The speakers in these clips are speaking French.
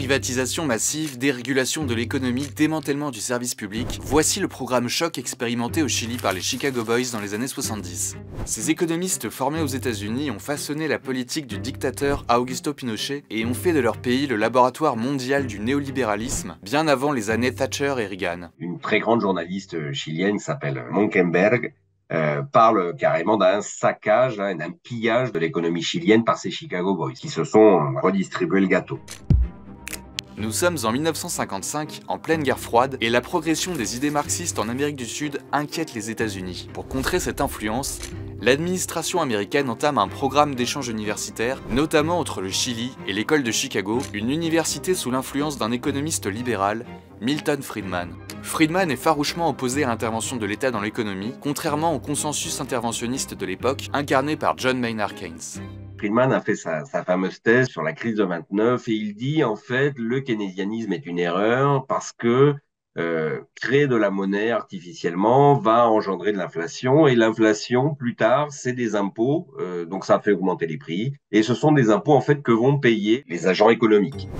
Privatisation massive, dérégulation de l'économie, démantèlement du service public, voici le programme choc expérimenté au Chili par les Chicago Boys dans les années 70. Ces économistes formés aux États-Unis ont façonné la politique du dictateur Augusto Pinochet et ont fait de leur pays le laboratoire mondial du néolibéralisme, bien avant les années Thatcher et Reagan. Une très grande journaliste chilienne qui s'appelle Monkenberg parle carrément d'un saccage, d'un pillage de l'économie chilienne par ces Chicago Boys, qui se sont redistribués le gâteau. Nous sommes en 1955, en pleine guerre froide, et la progression des idées marxistes en Amérique du Sud inquiète les États-Unis. Pour contrer cette influence, l'administration américaine entame un programme d'échange universitaire, notamment entre le Chili et l'école de Chicago, une université sous l'influence d'un économiste libéral, Milton Friedman. Friedman est farouchement opposé à l'intervention de l'État dans l'économie, contrairement au consensus interventionniste de l'époque, incarné par John Maynard Keynes. Friedman a fait sa fameuse thèse sur la crise de 29 et il dit en fait le keynésianisme est une erreur parce que créer de la monnaie artificiellement va engendrer de l'inflation et l'inflation plus tard c'est des impôts donc ça fait augmenter les prix et ce sont des impôts en fait que vont payer les agents économiques.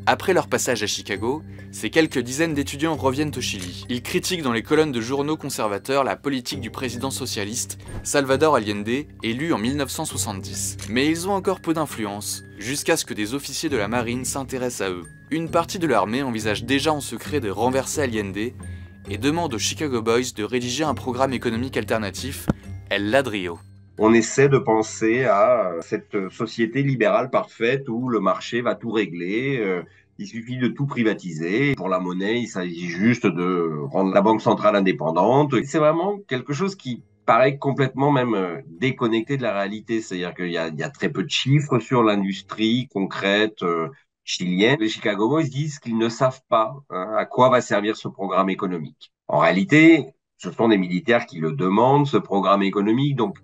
Après leur passage à Chicago, ces quelques dizaines d'étudiants reviennent au Chili. Ils critiquent dans les colonnes de journaux conservateurs la politique du président socialiste, Salvador Allende, élu en 1970. Mais ils ont encore peu d'influence, jusqu'à ce que des officiers de la marine s'intéressent à eux. Une partie de l'armée envisage déjà en secret de renverser Allende et demande aux Chicago Boys de rédiger un programme économique alternatif, El Ladrillo. On essaie de penser à cette société libérale parfaite où le marché va tout régler. Il suffit de tout privatiser. Pour la monnaie, il s'agit juste de rendre la banque centrale indépendante. C'est vraiment quelque chose qui paraît complètement même déconnecté de la réalité. C'est-à-dire qu'il y a très peu de chiffres sur l'industrie concrète chilienne. Les Chicago Boys disent qu'ils ne savent pas à quoi va servir ce programme économique. En réalité, ce sont des militaires qui le demandent, ce programme économique. Donc,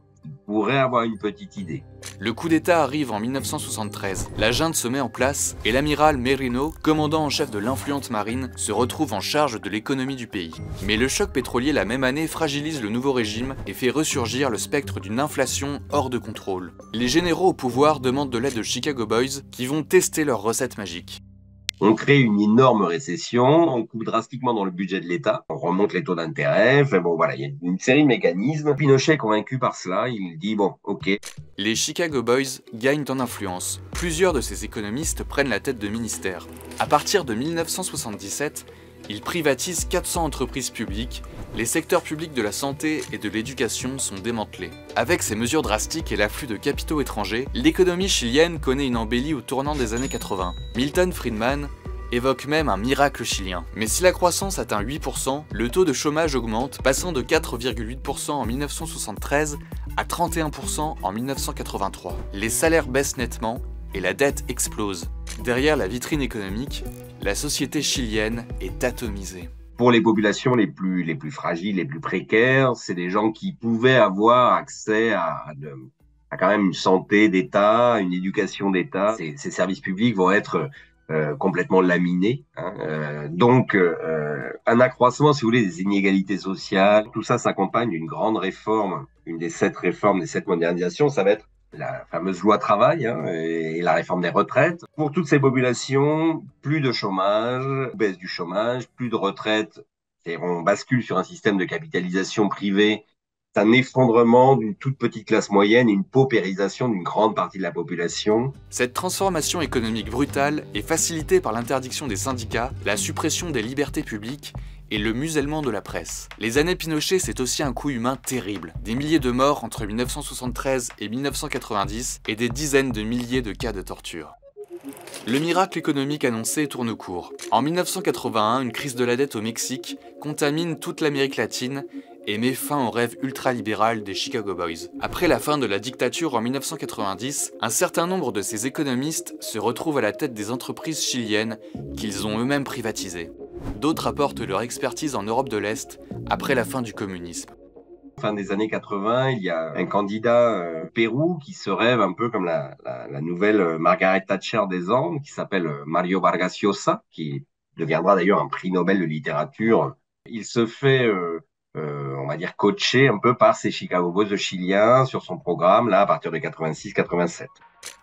pourrait avoir une petite idée. Le coup d'État arrive en 1973, la junte se met en place et l'amiral Merino, commandant en chef de l'influente marine, se retrouve en charge de l'économie du pays. Mais le choc pétrolier la même année fragilise le nouveau régime et fait ressurgir le spectre d'une inflation hors de contrôle. Les généraux au pouvoir demandent de l'aide aux Chicago Boys qui vont tester leurs recettes magiques. On crée une énorme récession, on coupe drastiquement dans le budget de l'État, on remonte les taux d'intérêt, enfin bon voilà, il y a une série de mécanismes. Pinochet est convaincu par cela, il dit bon, ok. Les Chicago Boys gagnent en influence. Plusieurs de ces économistes prennent la tête de ministères. À partir de 1977, ils privatisent 400 entreprises publiques, les secteurs publics de la santé et de l'éducation sont démantelés. Avec ces mesures drastiques et l'afflux de capitaux étrangers, l'économie chilienne connaît une embellie au tournant des années 80. Milton Friedman évoque même un miracle chilien. Mais si la croissance atteint 8%, le taux de chômage augmente, passant de 4,8% en 1973 à 31% en 1983. Les salaires baissent nettement et la dette explose. Derrière la vitrine économique, la société chilienne est atomisée. Pour les populations les plus fragiles, les plus précaires, c'est des gens qui pouvaient avoir accès à quand même une santé d'État, une éducation d'État. Ces services publics vont être complètement laminés. Donc, un accroissement, si vous voulez, des inégalités sociales. Tout ça s'accompagne d'une grande réforme, une des 7 réformes, des 7 modernisations. Ça va être la fameuse loi travail et la réforme des retraites. Pour toutes ces populations, plus de chômage, baisse du chômage, plus de retraites. Et on bascule sur un système de capitalisation privée. C'est un effondrement d'une toute petite classe moyenne et une paupérisation d'une grande partie de la population. Cette transformation économique brutale est facilitée par l'interdiction des syndicats, la suppression des libertés publiques et le musellement de la presse. Les années Pinochet, c'est aussi un coup humain terrible. Des milliers de morts entre 1973 et 1990 et des dizaines de milliers de cas de torture. Le miracle économique annoncé tourne court. En 1981, une crise de la dette au Mexique contamine toute l'Amérique latine et met fin au rêve ultralibéral des Chicago Boys. Après la fin de la dictature en 1990, un certain nombre de ces économistes se retrouvent à la tête des entreprises chiliennes qu'ils ont eux-mêmes privatisées. D'autres apportent leur expertise en Europe de l'Est après la fin du communisme. Fin des années 80, il y a un candidat Pérou qui se rêve un peu comme la nouvelle Margaret Thatcher des Andes, qui s'appelle Mario Vargas Llosa, qui deviendra d'ailleurs un prix Nobel de littérature. Il se fait, on va dire, coacher un peu par ces Chicago Boys chiliens sur son programme, là, à partir de 86-87.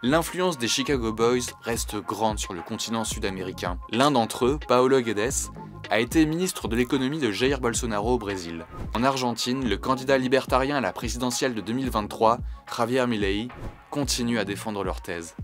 L'influence des Chicago Boys reste grande sur le continent sud-américain. L'un d'entre eux, Paulo Guedes, a été ministre de l'économie de Jair Bolsonaro au Brésil. En Argentine, le candidat libertarien à la présidentielle de 2023, Javier Milei, continue à défendre leur thèse.